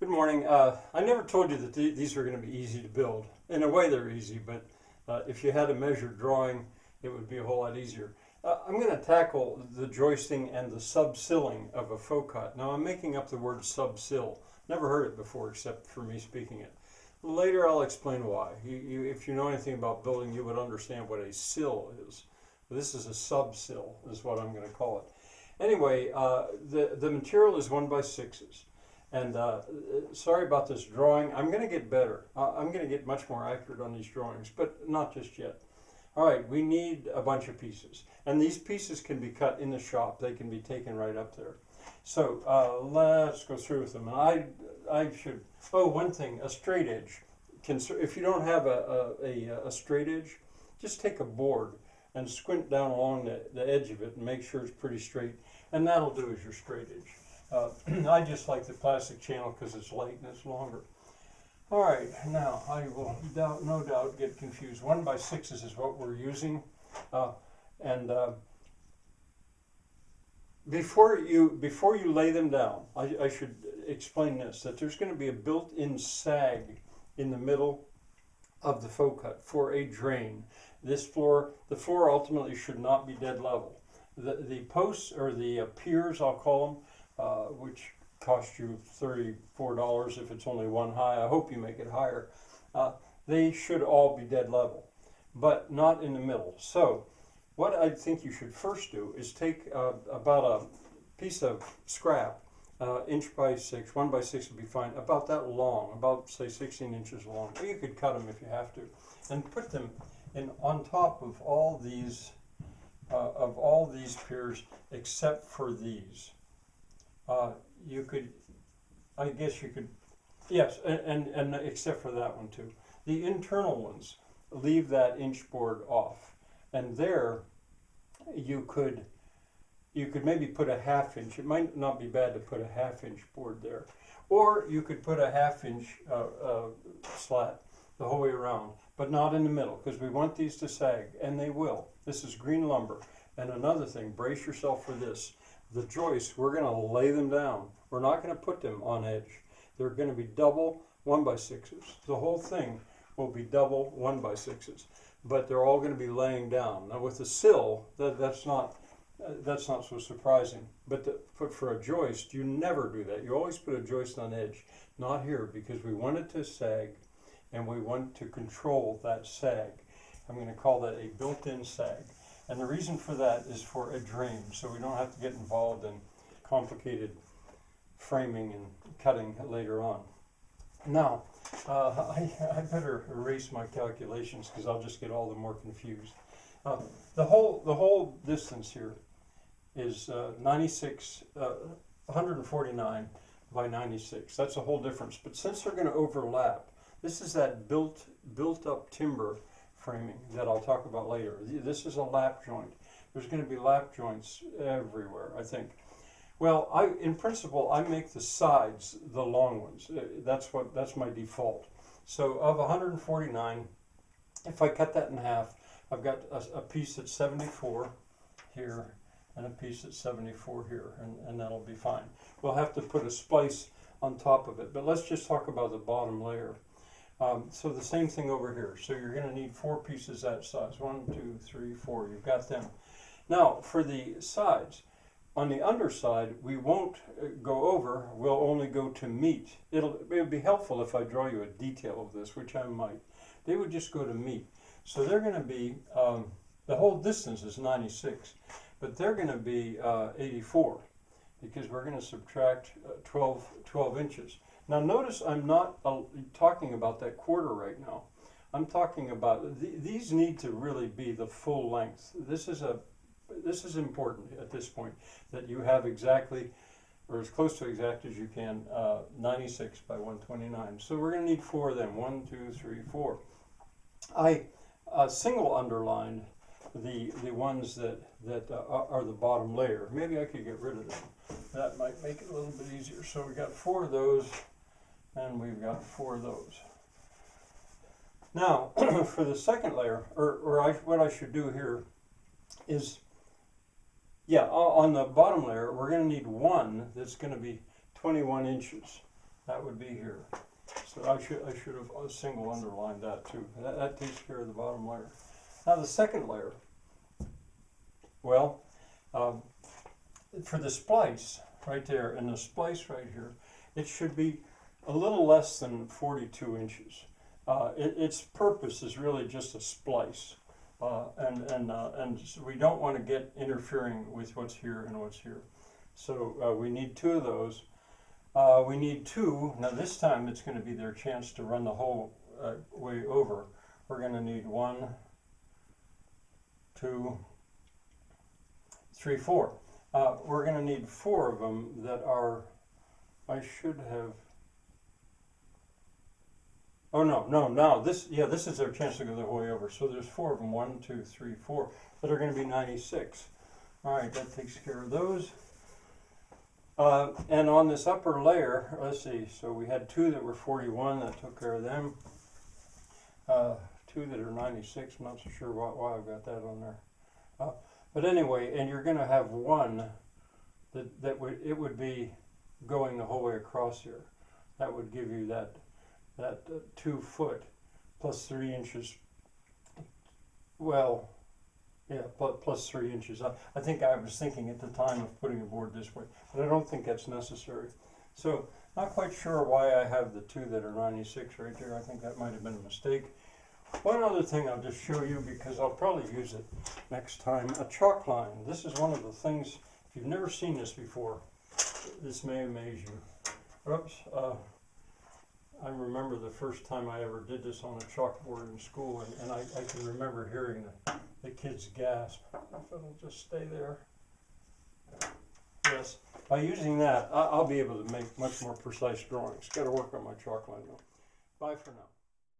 Good morning. I never told you that these are going to be easy to build. In a way, they're easy, but if you had a measured drawing, it would be a whole lot easier. I'm going to tackle the joisting and the subsilling of a faux cut. Now, I'm making up the word subsill. Never heard it before except for me speaking it. Later, I'll explain why. If you know anything about building, you would understand what a sill is. This is a subsill, is what I'm going to call it. Anyway, the material is 1x6s. And sorry about this drawing. I'm going to get better. I'm going to get much more accurate on these drawings, but not just yet. All right, we need a bunch of pieces. And these pieces can be cut in the shop. They can be taken right up there. So let's go through with them. And I should, oh, one thing, a straight edge. If you don't have a straight edge, just take a board and squint down along the edge of it and make sure it's pretty straight. And that'll do as your straight edge. I just like the plastic channel because it's light and it's longer. All right, now I will no doubt get confused. 1x6s is what we're using, before you lay them down, I should explain this: that there's going to be a built-in sag in the middle of the faux cut for a drain. The floor ultimately should not be dead level. The posts, or the piers, I'll call them, which cost you $34 if it's only one high. I hope you make it higher. They should all be dead level, but not in the middle. So what I think you should first do is take about a piece of scrap, inch by 6, 1x6 would be fine, about that long, about say 16 inches long. Or you could cut them if you have to, and put them in on top of all these piers except for these. You could, I guess you could, yes, and except for that one too. The internal ones, leave that inch board off, and there you could maybe put a 1/2 inch. It might not be bad to put a 1/2 inch board there, or you could put a 1/2 inch slat the whole way around, but not in the middle, because we want these to sag, and they will. This is green lumber. And another thing, brace yourself for this. The joists, we're going to lay them down. We're not going to put them on edge. They're going to be double 1x6s. The whole thing will be double 1x6s, but they're all going to be laying down. Now with the sill, that's not so surprising. But for a joist, you never do that. You always put a joist on edge. Not here, because we want it to sag, and we want to control that sag. I'm going to call that a built-in sag. And the reason for that is for a drain, so we don't have to get involved in complicated framing and cutting later on. Now, I better erase my calculations because I'll just get all the more confused. The whole distance here is 149 by 96. That's a whole difference. But since they're going to overlap, this is that built-up timber framing that I'll talk about later. This is a lap joint. There's going to be lap joints everywhere, I think. Well, in principle, I make the sides the long ones. That's my default. So of 149, if I cut that in half, I've got a piece that's 74 here and a piece that's 74 here, and that'll be fine. We'll have to put a splice on top of it, but let's just talk about the bottom layer. So the same thing over here. So you're going to need 4 pieces that size. 1, 2, 3, 4. You've got them. Now for the sides, on the underside, we won't go over. We'll only go to meet. It would be helpful if I draw you a detail of this, which I might. They would just go to meet. So they're going to be, the whole distance is 96, but they're going to be 84, because we're going to subtract 12 inches. Now notice I'm not talking about that quarter right now. I'm talking about, these need to really be the full length. This is important at this point, that you have exactly, or as close to exact as you can, 96 by 129. So we're going to need 4 of them. 1, 2, 3, 4. I single underlined the ones that are the bottom layer. Maybe I could get rid of them. That might make it a little bit easier. So we got 4 of those, and we've got 4 of those. Now, for the second layer, what I should do here is, on the bottom layer, we're going to need one that's going to be 21 inches. That would be here. So I should have single underlined that too. That takes care of the bottom layer. Now the second layer, well, for the splice right there and the splice right here, it should be a little less than 42 inches. Its purpose is really just a splice, and so we don't want to get interfering with what's here and what's here. So we need two of those. We need two. Now this time it's going to be their chance to run the whole way over. We're going to need 1, 2, 3, 4. We're going to need 4 of them that are, I should have, oh no, this is their chance to go the whole way over. So there's 4 of them, 1, 2, 3, 4, that are going to be 96. All right, that takes care of those. And on this upper layer, let's see, so we had 2 that were 41, that took care of them. 2 that are 96, I'm not so sure why I've got that on there. But anyway, and you're going to have 1 that would be going the whole way across here. That would give you that 2 foot plus 3 inches. Well, yeah, plus 3 inches. I think I was thinking at the time of putting a board this way, but I don't think that's necessary. So, not quite sure why I have the 2 that are 96 right there. I think that might have been a mistake. One other thing I'll just show you, because I'll probably use it next time, a chalk line. This is one of the things, if you've never seen this before, this may amaze you. Oops. I remember the first time I ever did this on a chalkboard in school, and I can remember hearing the kids gasp. If it'll just stay there. Yes, by using that, I'll be able to make much more precise drawings. Got to work on my chalk line though. Bye for now.